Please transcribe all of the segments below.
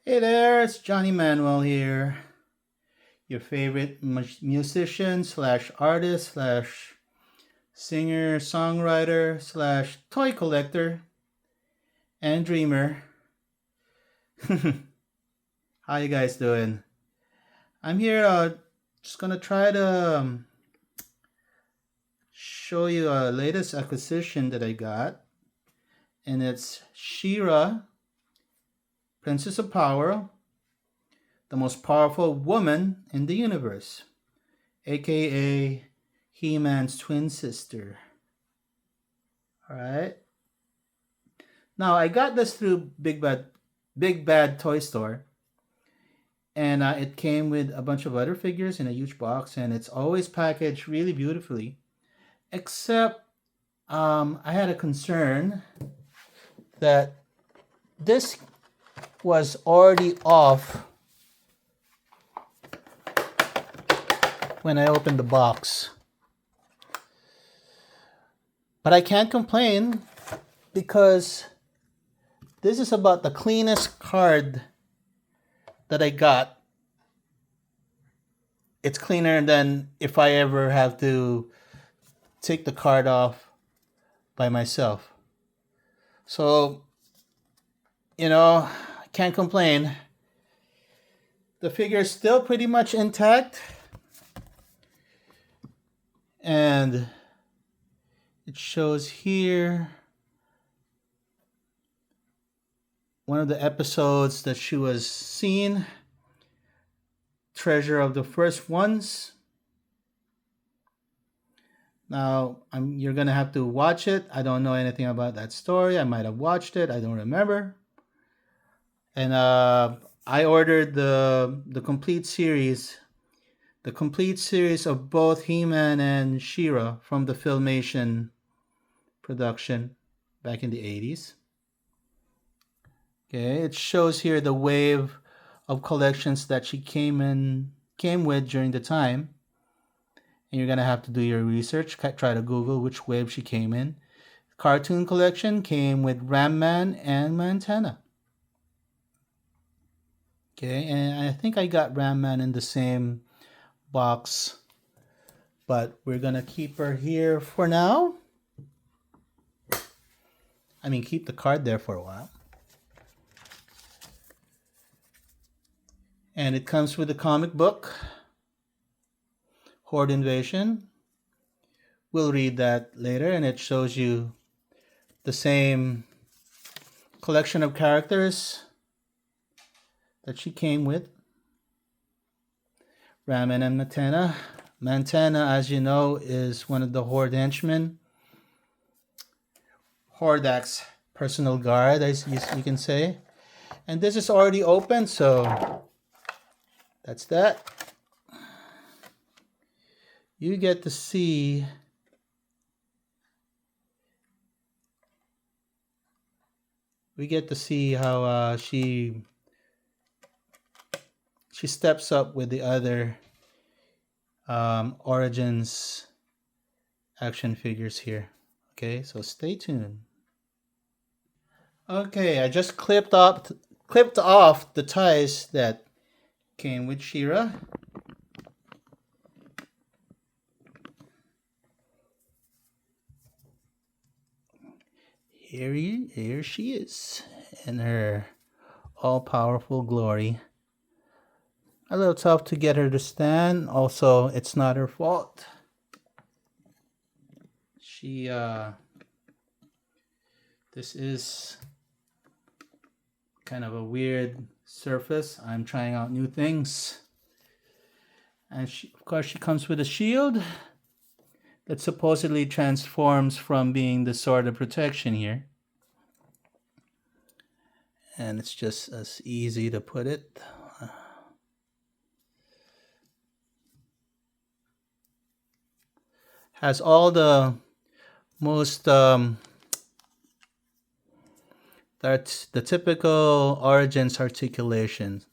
Hey there, it's Johnny Manuel here, your favorite musician slash artist slash singer songwriter slash toy collector and dreamer. How you guys doing? I'm here, just gonna try to show you a latest acquisition that I got, and it's She-Ra, Princess of Power, the most powerful woman in the universe, aka He-Man's twin sister. All right. Now I got this through Big Bad Toy Store, and it came with a bunch of other figures in a huge box, and it's always packaged really beautifully. Except, I had a concern that this was already off when I opened the box. But I can't complain because this is about the cleanest card that I got. It's cleaner than if I ever have to take the card off by myself. So, I can't complain. The figure is still pretty much intact. And it shows here one of the episodes that she was seen, Treasure of the First Ones. Now, you're going to have to watch it. I don't know anything about that story. I might have watched it. I don't remember. And I ordered the complete series. The complete series of both He-Man and She-Ra from the Filmation production back in the 80s. Okay, it shows here the wave of collections that she came with during the time. And you're gonna have to do your research. Try to Google which wave she came in. Cartoon collection came with Ram Man and Montana. Okay, and I think I got Ram Man in the same box, but we're gonna keep her here for now. I mean, keep the card there for a while. And it comes with a comic book, Horde Invasion. We'll read that later, and it shows you the same collection of characters that she came with. Ramen and Montana. Montana, as you know, is one of the Horde henchmen. Hordak's personal guard, as you can say. And this is already open, so that's that. You get to see how she steps up with the other Origins action figures here. Okay, so stay tuned. Okay, I just clipped off the ties that came with She-Ra. Here she is in her all-powerful glory. A little tough to get her to stand. Also, it's not her fault. This is kind of a weird surface. I'm trying out new things. And of course, she comes with a shield that supposedly transforms from being the sword of protection here. And it's just as easy to put it. Has all the most that's the typical Origins articulation.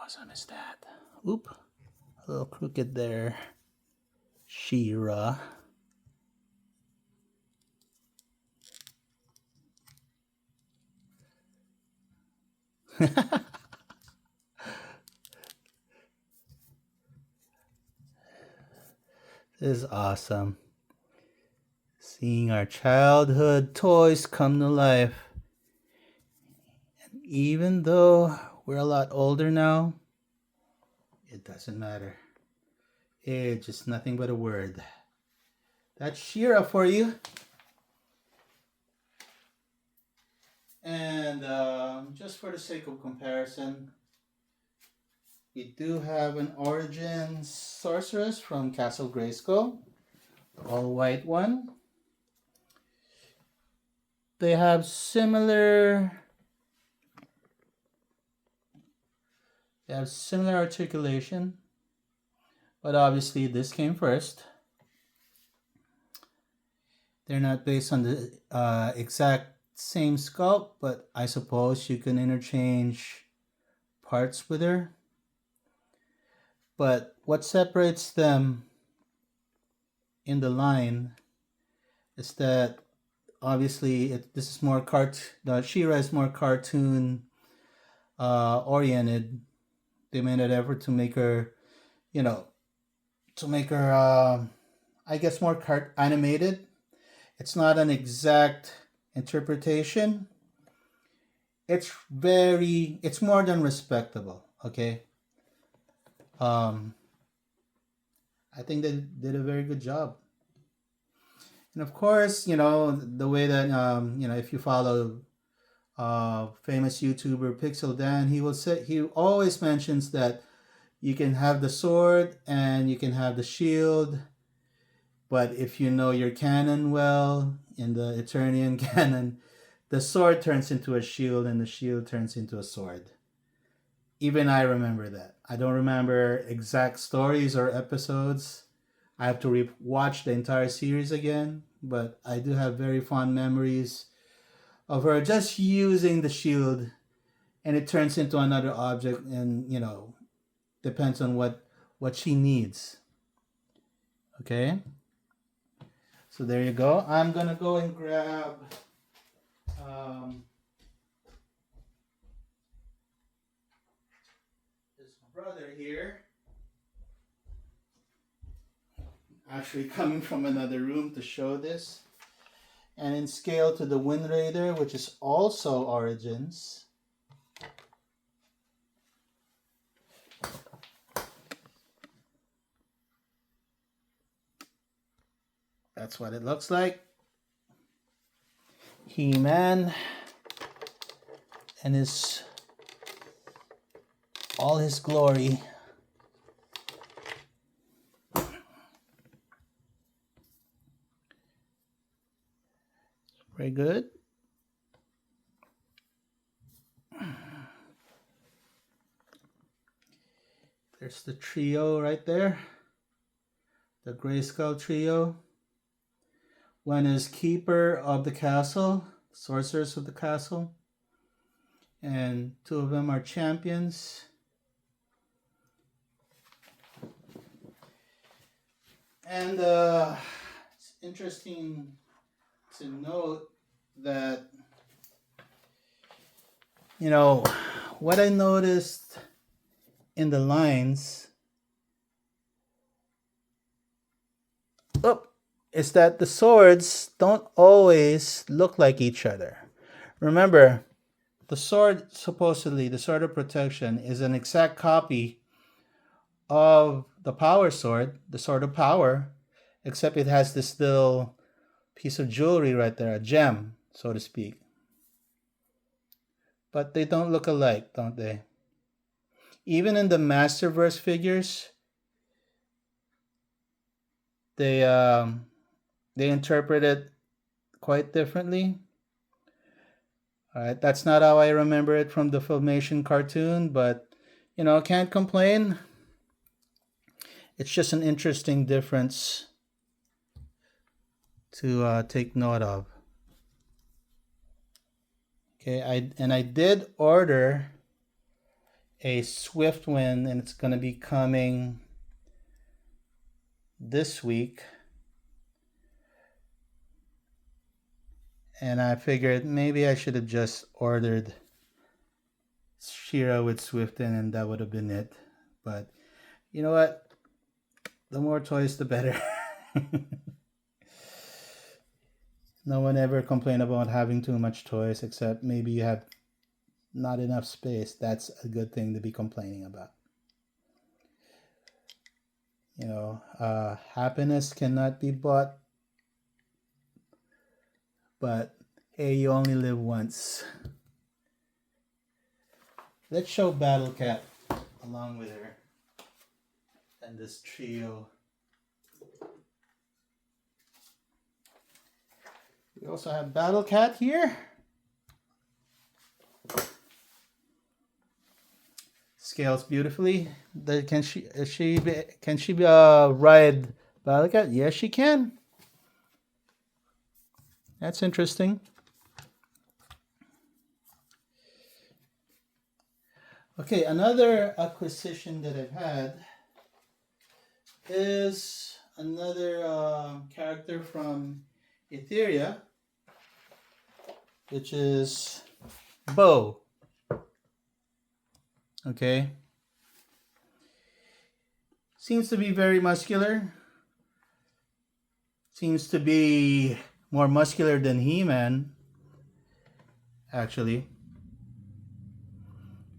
awesome is that? Oop, a little crooked there. She-Ra. This is awesome. Seeing our childhood toys come to life. And even though we're a lot older now, it doesn't matter. It's just nothing but a word. That's She-Ra for you. And just for the sake of comparison, we do have an Origins Sorceress from Castle Grayskull, the all-white one. They have similar articulation, but obviously this came first. They're not based on the exact same sculpt, but I suppose you can interchange parts with her. But what separates them in the line is that obviously this is more She-Ra is more cartoon oriented. They made an effort to make her, I guess more animated. It's not an exact interpretation. It's more than respectable, okay? I think they did a very good job. And of course, the way that, if you follow famous YouTuber Pixel Dan, he always mentions that you can have the sword and you can have the shield, but if you know your canon well, in the Eternian canon, the sword turns into a shield and the shield turns into a sword. Even I remember that. I don't remember exact stories or episodes. I have to watch the entire series again, but I do have very fond memories of her just using the shield and it turns into another object, and depends on what she needs. Okay, so there you go. I'm gonna go and grab this brother here, actually coming from another room to show this. And in scale to the Wind Raider, which is also Origins. That's what it looks like. He-Man and all his glory. Very good. There's the trio right there. The Grayskull trio. One is Keeper of the Castle, Sorceress of the Castle. And two of them are champions. And it's interesting to note that, what I noticed in the lines is that the swords don't always look like each other. Remember, the sword, supposedly, the Sword of Protection, is an exact copy of the Power Sword, the Sword of Power, except it has this little piece of jewelry right there, a gem, so to speak. But they don't look alike, don't they? Even in the Masterverse figures, they interpret it quite differently. All right, that's not how I remember it from the Filmation cartoon, but can't complain. It's just an interesting difference to take note of. Okay, I did order a Swiftwind, and it's going to be coming this week. And I figured maybe I should have just ordered She-Ra with Swiftwind, and that would have been it. But you know what? The more toys, the better. No one ever complained about having too much toys, except maybe you have not enough space. That's a good thing to be complaining about. Happiness cannot be bought, but hey, you only live once. Let's show Battle Cat along with her and this trio. We also have Battle Cat here. Scales beautifully. Can she ride Battle Cat? Yes, she can. That's interesting. Okay, another acquisition that I've had is another character from Etheria, which is Bo. Okay. Seems to be very muscular. Seems to be more muscular than He-Man, actually.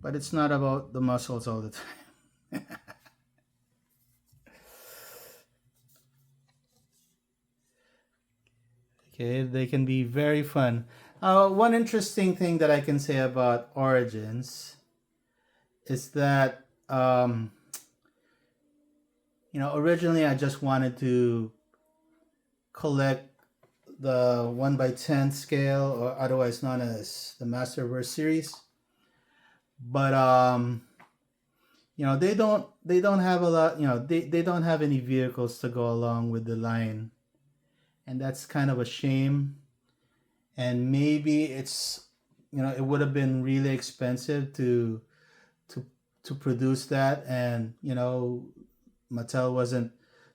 But it's not about the muscles all the time. Okay, they can be very fun. One interesting thing that I can say about Origins is that, originally I just wanted to collect the 1x10 scale, or otherwise known as the Masterverse series. But they don't have a lot, they don't have any vehicles to go along with the line. And that's kind of a shame. And maybe it's, it would have been really expensive to produce that, and Mattel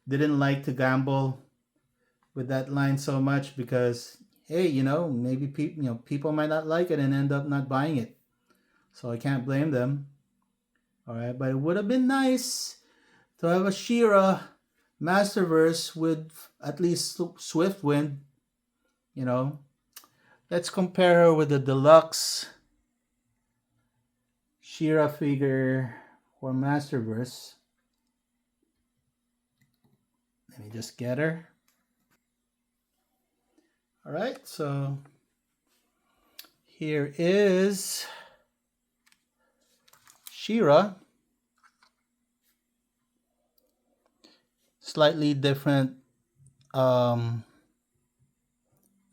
didn't like to gamble with that line so much, because hey, maybe people might not like it and end up not buying it. So I can't blame them. All right, but it would have been nice to have a She-Ra Masterverse with at least Swiftwind. Let's compare her with the deluxe She-Ra figure for Masterverse. Let me just get her. All right, so here is She-Ra. Slightly different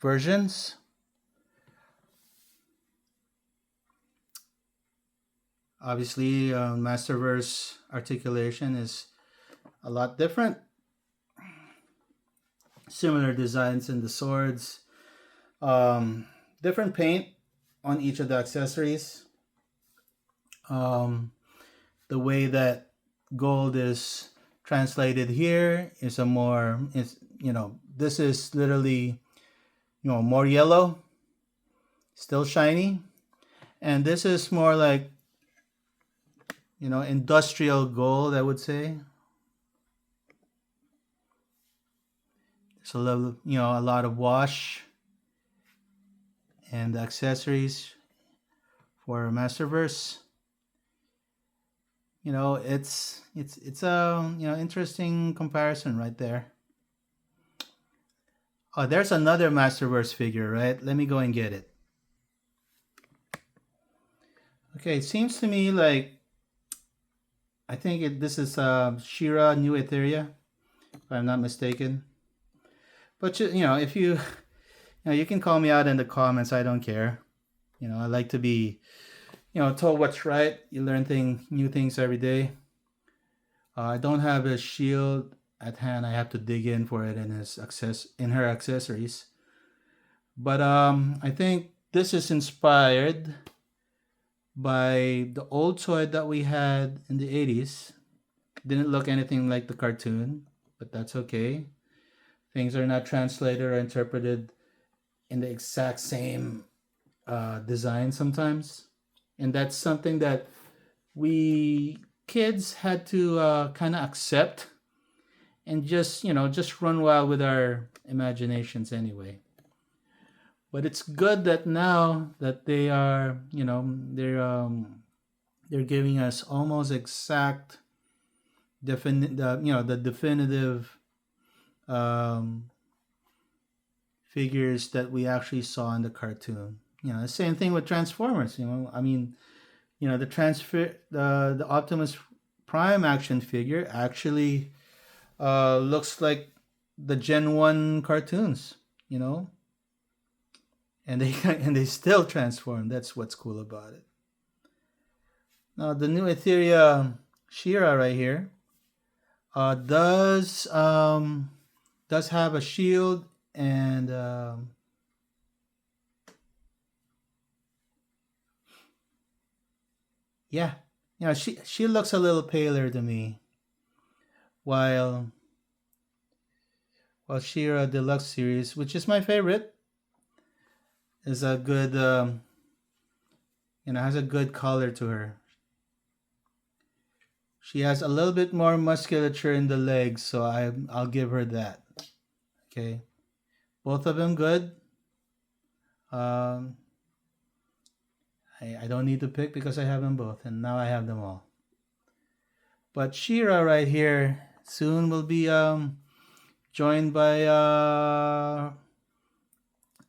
versions. Obviously, Masterverse articulation is a lot different. Similar designs in the swords. Different paint on each of the accessories. The way that gold is translated here is this is literally, more yellow, still shiny. And this is more like, industrial gold, I would say. There's a lot of wash and accessories for Masterverse. It's a interesting comparison right there. Oh, there's another Masterverse figure, right? Let me go and get it. Okay, it seems to me like I think this is She-Ra New Etheria, if I'm not mistaken. But if you you can call me out in the comments. I don't care. I like to be told what's right. You learn new things every day. I don't have a shield at hand. I have to dig in for it in her accessories. But I think this is inspired by the old toy that we had in the 80s. Didn't look anything like the cartoon, but that's okay. Things are not translated or interpreted in the exact same design sometimes. And that's something that we kids had to kind of accept and just, just run wild with our imaginations anyway. But it's good that now that they are, they're giving us almost exact the definitive um, figures that we actually saw in the cartoon. The same thing with Transformers. I mean, the Optimus Prime action figure actually looks like the Gen 1 cartoons. You know, and they and they still transform. That's what's cool about it. Now the new Etheria Shira right here does have a shield and yeah, she looks a little paler to me, while Shira Deluxe series, which is my favorite, is a good has a good color to her. She has a little bit more musculature in the legs, so I'll give her that. Okay, both of them good. Um, I don't need to pick because I have them both, and now I have them all. But Shira right here soon will be joined by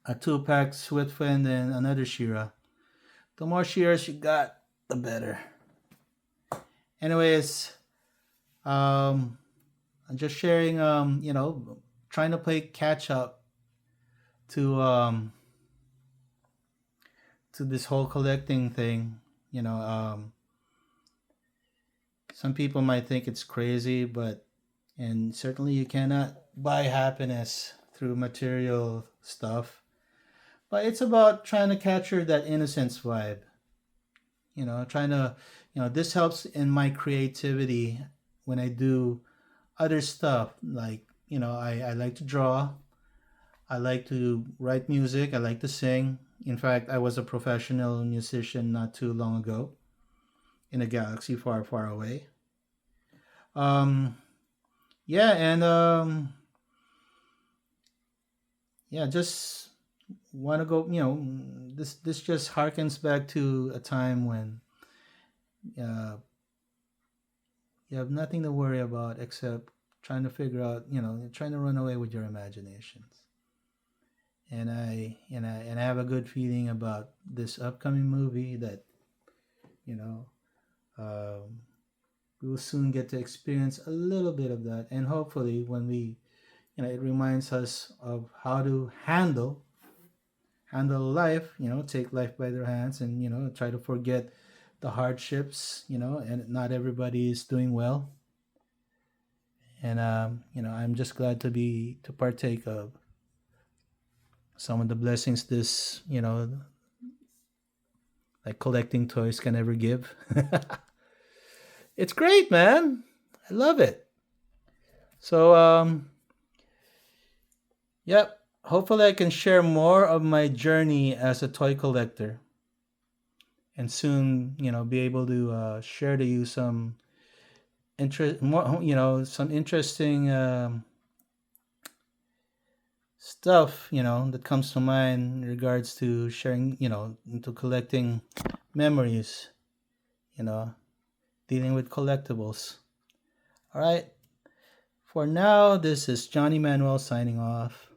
a two-pack Swiftwind and another Shira. The more Shiras you got, the better. Anyways, I'm just sharing, trying to play catch up to this whole collecting thing. Some people might think it's crazy, and certainly you cannot buy happiness through material stuff. But it's about trying to capture that innocence vibe. Trying to, this helps in my creativity when I do other stuff. Like, I like to draw, I like to write music, I like to sing. In fact, I was a professional musician not too long ago in a galaxy far, far away. Um, yeah, and yeah, just want to go. This just harkens back to a time when uh, you have nothing to worry about except trying to figure out, trying to run away with your imaginations. And I have a good feeling about this upcoming movie that you know um, we will soon get to experience a little bit of that, and hopefully when we it reminds us of how to handle life, take life by their hands, and try to forget the hardships, and not everybody is doing well. And I'm just glad to partake of some of the blessings this like collecting toys can ever give. It's great, man. I love it. So yep, hopefully I can share more of my journey as a toy collector, and soon be able to share to you some some interesting stuff that comes to mind in regards to sharing, into collecting memories, you know dealing with collectibles. All right, for now, this is Johnny Manuel signing off.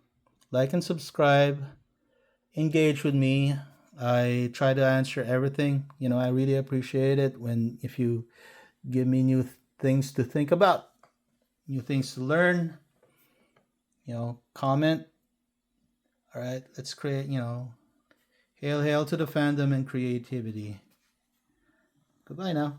Like and subscribe, engage with me. I try to answer everything. I really appreciate it when if you give me new things to think about, new things to learn. Comment. All right, let's create. Hail, hail to the fandom and creativity. Goodbye now.